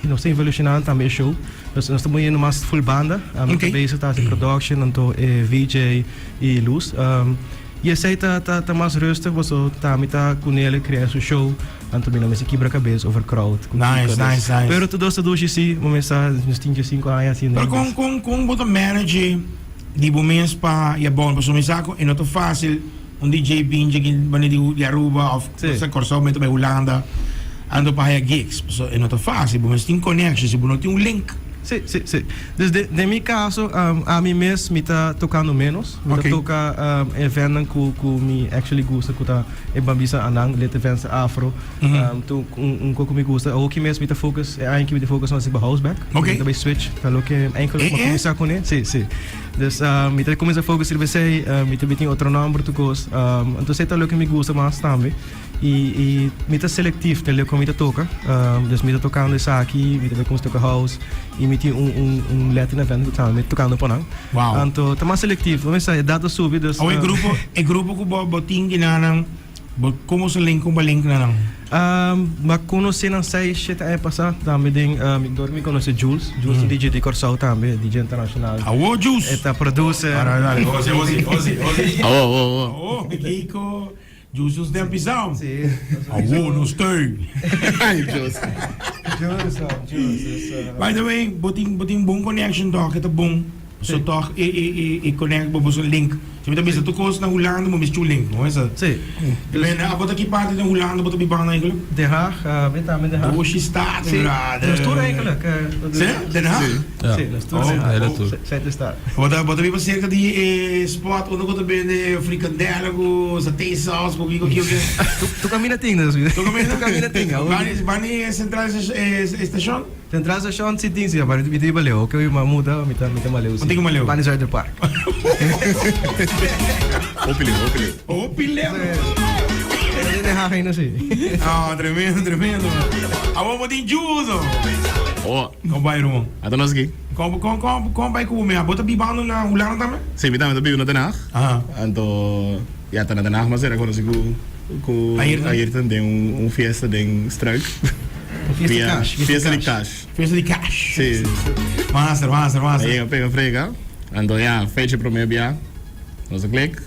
nós estamos evolucionando também show. Nós estamos indo mais full banda. Okay. Bezig tá de production, então VJ e luz. E esse aí tá mais rustig, mas tá com ele criar o show. Então também não se quebra a cabeça over crowd. Nice. Pero tudo isso dois sim, vamos nos 5 anos assim. Pero com botar manager de momentos para é bom, para somos saco, é não fácil. DJ binge que wanneer die Aruba of sa Corso met bij Holland ando para gigs. So é não fácil, mas tem connections, não tem link. Sim. Desde de meu caso, a mim mesmo me tá tocando menos. Me tá toca evento que me actually gosta, que tá bambisa anang, let events afro. Tu que me gosta. Ook mesmo me tá focus, eigenlijk me tá focus nas house back. Okay. Tá bij switch, tá lo que enkel maar começar com ele. Sim. Dus me tá começar a focus ele sei, me tá biting outro número tu gosta. Então sei tá lo que me gosta mais também. E me tá seletivo, tá lo que me tá toca. Dus me tá tocando isso aqui, me tá começar a tocar house. E me tinha Latin event me tocando por não. Wow. Então tá mais seletivo, vamos dizer, data sube. Dus o grupo que boting ginanang, como se link com link nanang. Mas conheci não sei se é passado também me conhece Jules DJ de Corsau também, DJ internacional. Alô Jules. Eta producer. Ozzy. Oh. Kiko. Jules tem pisão. Sim. Alô, não estou. Jules. By the way, boting bom connection toch, het bom. So toch, ik connect bij zo'n link. Je moet een beetje koos naar Holland, maar met je link, hoe is dat? Sim. Ben je wat ik party naar Holland, wat ik bang eigenlijk? Den Haag, met Den Haag. Hoe je staat, inderdaad. Dat is toch eigenlijk. Den Haag? Sim, dat is toch. Zet de stad. Wat heb je passeerd dat die spot, onder wat ben je frikandellen, satésaus, hoe je Tu caminha tinga, tu caminha tinga. Wanneer is Centraal Station? Centraal Station zit in zich, maar die baleo, que eu muda, met maleu. Wat ik maleu? Panis Zuider Park. Opileu. Den Haag ainda sim. Ah, tremendo. Agora vou ter juzo. Oh. Kom bij Roem. Ato nós aqui. Kom bij Koemia. Bota bibano na Holland também? Sim, me dá bem na Den Haag. Ah. Então, já tá na Den Haag, mas era quando com Ayrton tem fiesta de strike. Fiesta de cash. Fiesta de cash. Sim. Master. Aí pega frega. Então, já, fecha pro meu bia. Nós click.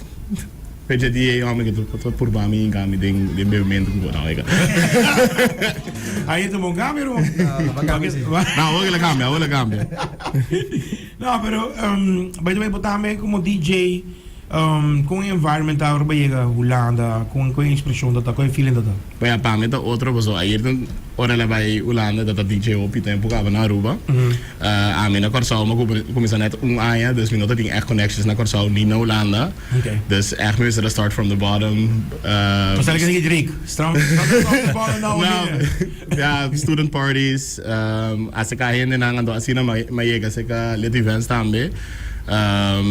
Fecha die homem que tu por mim, kami ding bebimento com não é. Aí tu bom câmera? Não, olha cambia. Não, pero by the way, botar me como DJ com environmental para Holanda, com expressão da com feeling da. Vai a pamé tá outro bozo Ayrton ora lá vai Holanda da DJ op tempo que na Aruba. A mim na Corsau mas começa net aia, dus we não tem echt connections na Corsau nie na Holanda. Okay. Dus echt moet je start from the bottom. Was eigenlijk niet Rick. Stram ja, student parties. Als ik heen en aan dan asina maar je als ik let events também.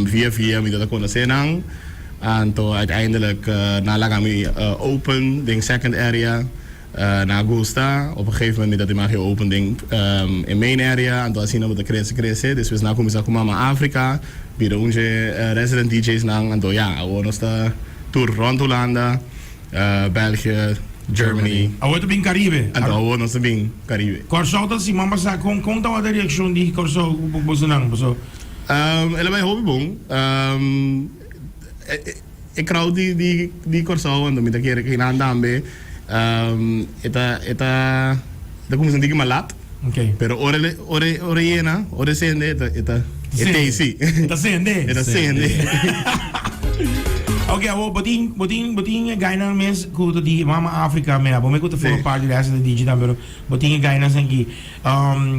Via met dat kon zijn en toen uiteindelijk na kami open ding second area na Augusta op een gegeven moment dat die mag je open ding in main area en toen zien we de crazy dus we zijn komen samen naar Afrika bij onze resident DJ's nang en toen ja we ons de tour rond Hollanda België Germany. Ahora bem Caribe. En dan we ons bem Caribe. Corso dat si mama sa conta wat reaction die Corso bosenang boso. Ela vai hobby bom. Ik crowd die Corsau en dan met keer geen aandambe. Eta como se diga malat. Okay. Pero ore yena, ore sende eta sí. Eta sende. Okay, abo boting gaina mes kuto di mama Afrika me abo me kuto for parte dessa de DJ também, pero boting gaina sangi.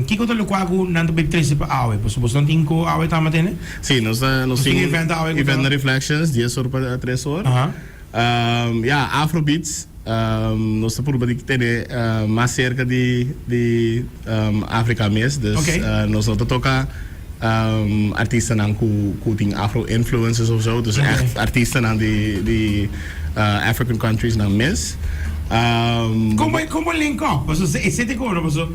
Que kuto lo kwaku nanto big tres pa awe, pois não tem ko awe tamatene? Sim, nós tem event reflections, dia sor para 3 horas. Ja, Afrobeats. Nós estamos por ter mais cerca de África mês, dus nós não toca artiesten aan die Afro-influencers of zo. Dus echt artiesten aan die African countries naar mis. Como link up? Você tem como? Você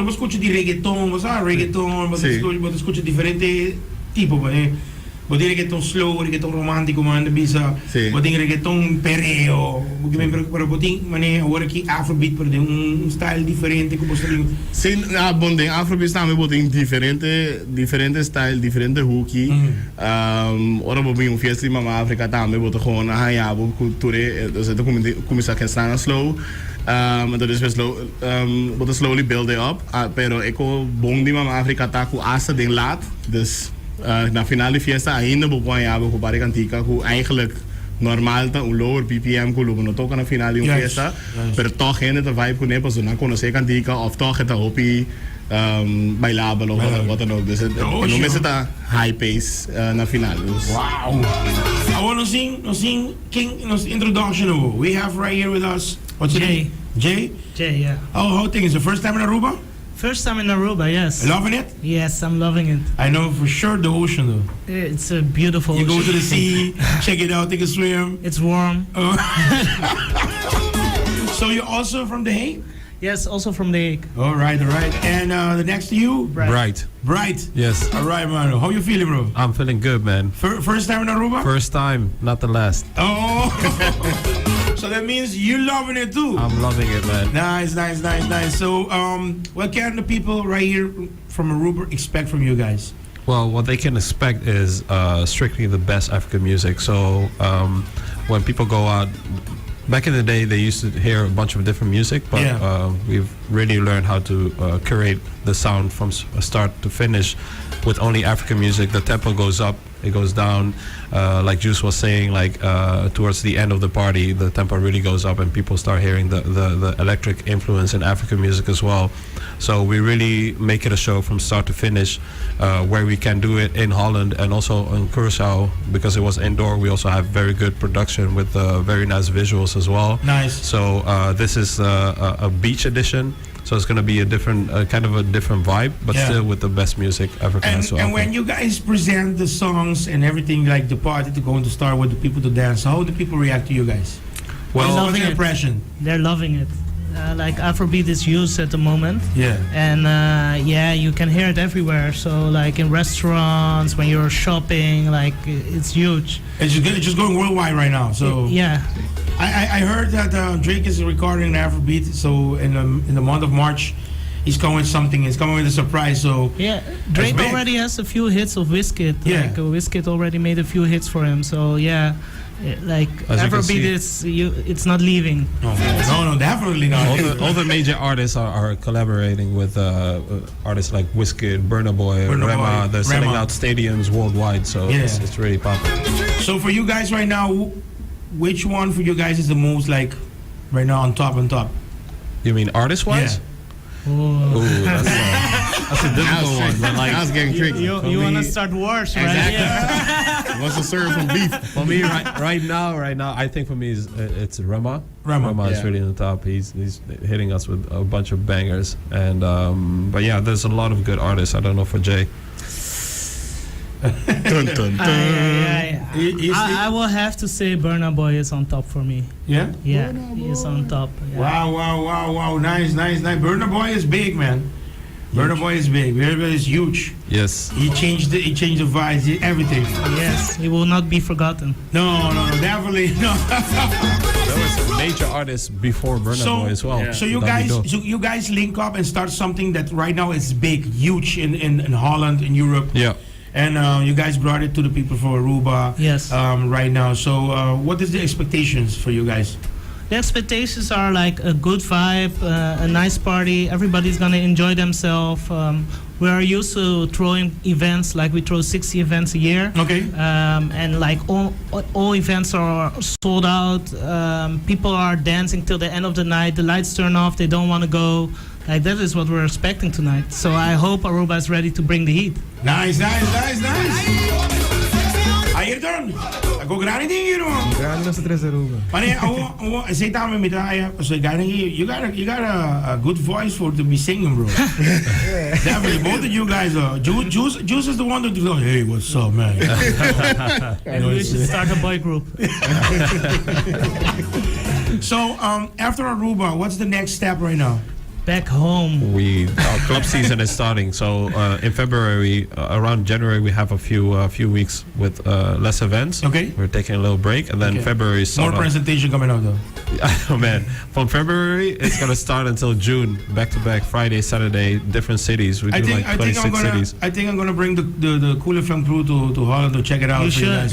escuta de reggaeton, você escuta diferente tipo. Pwede reggaeton slow, reggaeton romantico man, bisa. Sí. Pwede reggaeton perreo. Pero pwede mane ahora que Afrobeat pero de un style diferente como se digo. Sim, bom, tem Afrobeat também tem diferente style, diferente hooky. Ora vou vir festa em Mama África também, botar com a raia, vou culture, então começar a cantar slow. Então depois botar slowly build it up. Pero eco bom de Mama África tá com asa de laat, dus na final de festa ainda vou pôr a com pare cantica, com eigenlijk normal tá lower BPM com logo não toca na final de festa, pero toch ainda tá vibe com nepa, so não conhecer cantica, of toch tá hopi bailable of wat dan ook. Dus não me tá high pace na final. Dus. Wow! I want to sing King introduction. We have right here with us. What's your name? Jay? Jay, yeah. Oh, how thing is the first time in Aruba? First time in Aruba, yes. Loving it? Yes, I'm loving it. I know for sure the ocean though. It's a beautiful You go ocean. to the sea, check it out, take a swim. It's warm. So you're also from The Hague? Yes, also from the Hague. All right. And the next to you? Right. Bright. Yes. All right, man. How you feeling, bro? I'm feeling good, man. First time in Aruba? First time, not the last. Oh. So that means you're loving it too. I'm loving it, man. Nice. So, what can the people right here from Aruba expect from you guys? Well, what they can expect is strictly the best African music. So when people go out, back in the day, they used to hear a bunch of different music, but we've really learned how to curate the sound from start to finish with only African music. The tempo goes up, it goes down. Like Juice was saying, like towards the end of the party, the tempo really goes up and people start hearing the electric influence in African music as well. So we really make it a show from start to finish, where we can do it in Holland and also in Curaçao, because it was indoor. We also have very good production with very nice visuals as well. Nice. So this is a beach edition. So it's going to be a different, kind of a different vibe, but still with the best music Africa has to offer. And when you guys present the songs and everything, like the party to go to start with the people to dance, how do people react to you guys? Well, what's their impression? They're loving it. Like Afrobeat is used at the moment. Yeah. And you can hear it everywhere. So like in restaurants, when you're shopping, like it's huge. It's just going worldwide right now. So yeah. I heard that Drake is recording Afrobeat. So in the month of March, he's coming with something. He's coming with a surprise. So yeah, Drake already has a few hits of Wizkid. Yeah. Like Wizkid already made a few hits for him. So yeah. Like Afrobeat it's not leaving. No, definitely not. All the major artists are collaborating with artists like Wizkid, Burna Boy, Rema. They're selling out stadiums worldwide, so it's really popular. So for you guys right now, which one for you guys is the most like right now on top? You mean artist-wise? Yeah. Oh. Ooh, that's a difficult one. But like, I was getting tricky. You want to start wars, right? Exactly. Yeah. Wants to serve some beef. For me, right now, I think for me it's Rema. Rema is really on the top. He's hitting us with a bunch of bangers, and but yeah, there's a lot of good artists. I don't know for Jay. Dun, dun, dun. I will have to say Burna Boy is on top for me. Yeah? Yeah, he is on top. Yeah. Wow. Nice. Burna Boy is big, man. Burna Boy is big. Burna Boy is huge. Yes. He changed the vibes, everything. Yes, he will not be forgotten. No, definitely no. There was major artists before Burna Boy as well. Yeah. So you guys link up and start something that right now is big, huge in Holland, in Europe. Yeah. And you guys brought it to the people for Aruba. Yes. Right now. So what is the expectations for you guys? The expectations are like a good vibe, a nice party. Everybody's gonna enjoy themselves. We are used to throwing events, like we throw 60 events a year. Okay. And like all events are sold out. People are dancing till the end of the night. The lights turn off. They don't want to go. Like that is what we're expecting tonight. So I hope Aruba is ready to bring the heat. Nice. Ayrton, ako grani din yun, man. Grande na sa tres Aruba. Pane, say tama mit so you got a good voice for to be singing, bro. Definitely, both of you guys are. Juice is the one that goes, hey, what's up, man? And we should start a boy group. So after Aruba, what's the next step right now? back home. Our club season is starting, so in February, around January, we have a few weeks with less events. Okay. We're taking a little break, and then February is more presentation coming out though. Oh man, from February it's gonna start until June, back to back, Friday, Saturday, different cities. We do like 26 cities. I think I'm gonna bring the Cool FM crew to Holland to check it out. You should.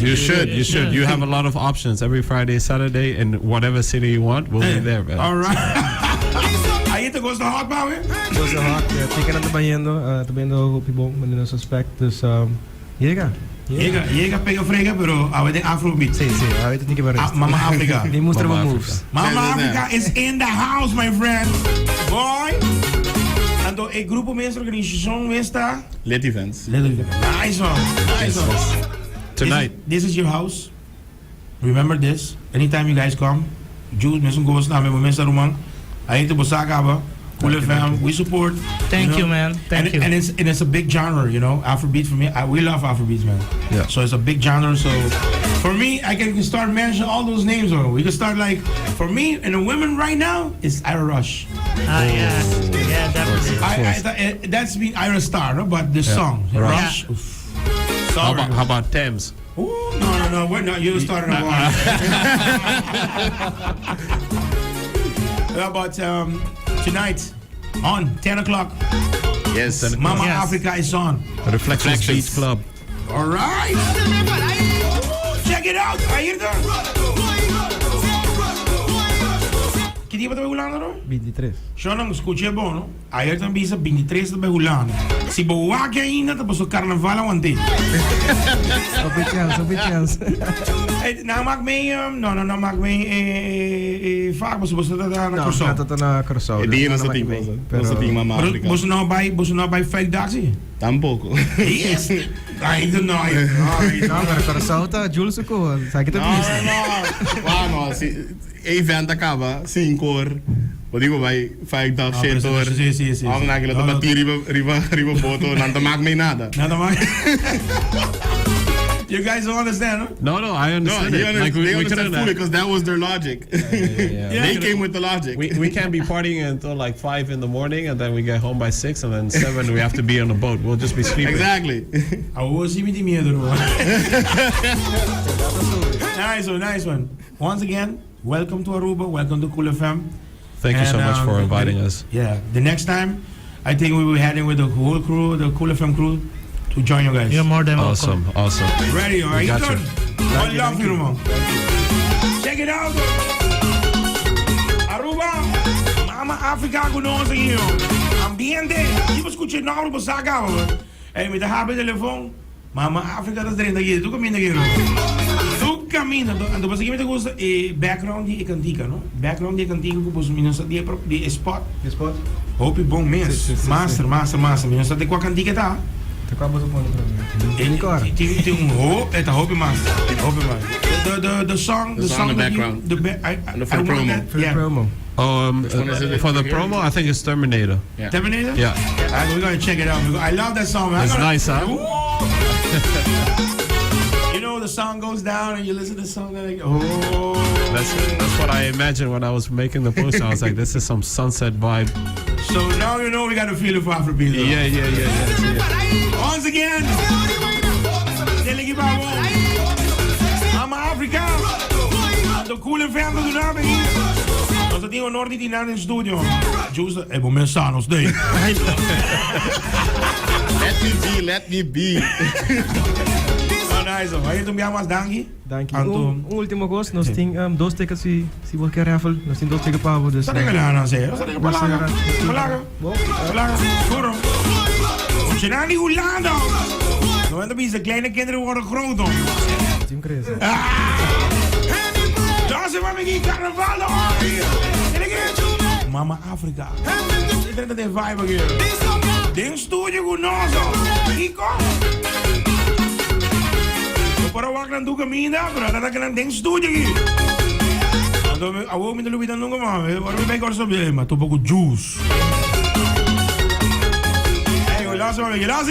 You should. You have a lot of options every Friday, Saturday, in whatever city you want. We'll be there, man. All right. Ayrton goes to Hawk, Power. Goes to Hawk. Tika na tabayendo pibong manino suspect. Dus llega. Llega pega frega, pero ahora de Afrobeat. Sí, ahorita tiene que ver esto. Mama Africa. Ni muestra moves. Mama Africa is in the house, my friend. Boy. Ando el grupo mensen organisación está. Lit events. Nice one. Tonight. This is your house. Remember this. Anytime you guys come, Jews, mensen go staan met mensen rumang. Ayrton Bosaka, Cool FM, we support. Thank you, man. Thank you. And it's a big genre, you know. Afrobeat for me, we love Afrobeats, man. Yeah. So it's a big genre. So for me, I can start mentioning all those names. Or we can start like, for me, and the women right now is Ira Rush. Yeah, definitely. That's been Ira Star, no? But the song Rush. How about Thames? Ooh, no, we're not. You started a war. How about tonight on 10 o'clock? Yes. Mama Africa is on. Reflections Beach Club. All right. Check it out. Ayrton. ¿Qué día estás jugando, no? 23. Yo no escuché bueno. Ayrton visa 23 estás jugando. Si boa que ainda te pasó carnaval a wanti. Op chance. Nou maak mee, nou maak mee vaak was dat na Corso. No, tot na Corso. Di na sa team ko. Sa team Mama Africa. Was nou bij fake daxi? Tampoco. Yes. I don't know. No, pero Corso ta Jules ko. Sa kita bisa. No, si event acaba 5 horas. O digo vai 5 dagen 7 horas. Sí. Ang nakila to bati riba boto nanta maak mee nada. Nada maak. You guys don't understand, huh? No, I understand it. They understand fully because that was their logic. They came with the logic. We can't be partying until like 5 in the morning, and then we get home by 6, and then 7 we have to be on the boat. We'll just be sleeping. Exactly. I was even the miedo. Nice one. Once again, welcome to Aruba. Welcome to Cool FM. Thank you so much for inviting us. Yeah. The next time, I think we will be heading with the whole crew, the Cool FM crew, to join you guys. You're more than welcome. Awesome. Ready, all right? Gotcha. I love you, man. Check it out. Aruba, Mama Africa conoce hier. Ambiente. Je moet escuchar na Aruba saga, hoor. Hey, met de HP telefoon. Mama Africa dat erin hier. Tú camina hier. Tú camina. Então você que me gosta background die cantica, no? Background die cantica que pos minha die spot. Spot. Hope bom mens. Master. Minha só tem com a cantica tá. Acabou de pôr Tem hope, é hope mas. The song in the background. For the promo. Yeah. For the promo, I think it's Terminator. Yeah. Terminator? Yeah. We're gonna check it out. I love that song. It's nice, huh? You know, the song goes down and you listen to the song and like, oh. That's what I imagined when I was making the poster. I was like, this is some sunset vibe. So now you know we got to feel it for Afrobeat. Yeah. Once again, Mama Africa, the Cool FM do nada hier. Nós temos o Norte nada in studio. Justo, é bom mensagem nos dei. Let me be. Nice. Aí tu me amas dangi? Dank je. Último coisa, nós temos 2 tickets se você quer raffle, nós temos 2 tickets para você. Está legal, não sei. Está legal. Palaga. Puro. Als je nou niet Holland dan bent de kleine kinderen worden groot dan. Team Chris. Daar zijn we met die carnaval. Mama Africa. Ik denk dat hij vibe hier. Ding studio goed nog zo. Kiko. Para wag nang duga mina, pero nada que nang ding studio aqui. Ando awo mi lubi nang nunga ma, ora mi begor so ma to pouco juice. Hey, olha só, olha lá,